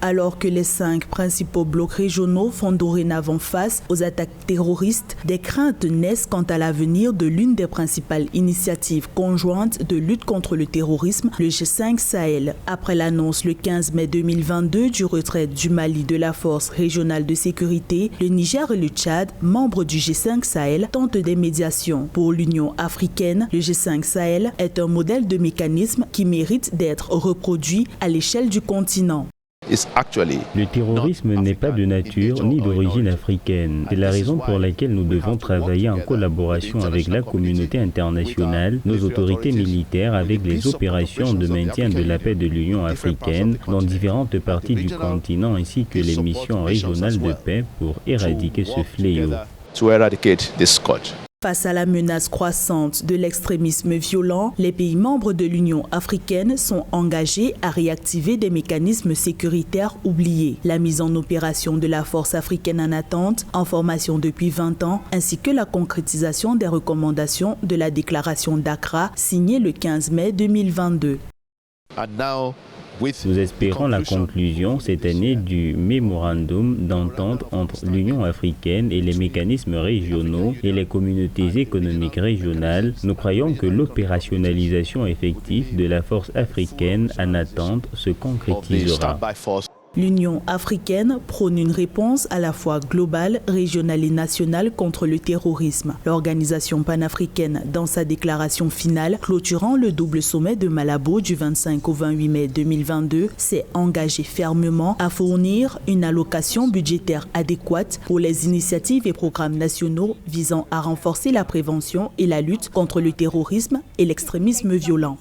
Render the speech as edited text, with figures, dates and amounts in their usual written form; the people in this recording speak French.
Alors que les 5 principaux blocs régionaux font dorénavant face aux attaques terroristes, des craintes naissent quant à l'avenir de l'une des principales initiatives conjointes de lutte contre le terrorisme, le G5 Sahel. Après l'annonce le 15 mai 2022 du retrait du Mali de la force régionale de sécurité, le Niger et le Tchad, membres du G5 Sahel, tentent des médiations. Pour l'Union africaine, le G5 Sahel est un modèle de mécanisme qui mérite d'être reproduit à l'échelle du continent. Le terrorisme n'est pas de nature ni d'origine africaine. C'est la raison pour laquelle nous devons travailler en collaboration avec la communauté internationale, nos autorités militaires, avec les opérations de maintien de la paix de l'Union africaine dans différentes parties du continent ainsi que les missions régionales de paix pour éradiquer ce fléau. Face à la menace croissante de l'extrémisme violent, les pays membres de l'Union africaine sont engagés à réactiver des mécanismes sécuritaires oubliés. La mise en opération de la force africaine en attente, en formation depuis 20 ans, ainsi que la concrétisation des recommandations de la déclaration d'Accra signée le 15 mai 2022. Nous espérons la conclusion cette année du mémorandum d'entente entre l'Union africaine et les mécanismes régionaux et les communautés économiques régionales. Nous croyons que l'opérationnalisation effective de la force africaine en attente se concrétisera. L'Union africaine prône une réponse à la fois globale, régionale et nationale contre le terrorisme. L'organisation panafricaine, dans sa déclaration finale clôturant le double sommet de Malabo du 25 au 28 mai 2022, s'est engagée fermement à fournir une allocation budgétaire adéquate pour les initiatives et programmes nationaux visant à renforcer la prévention et la lutte contre le terrorisme et l'extrémisme violent.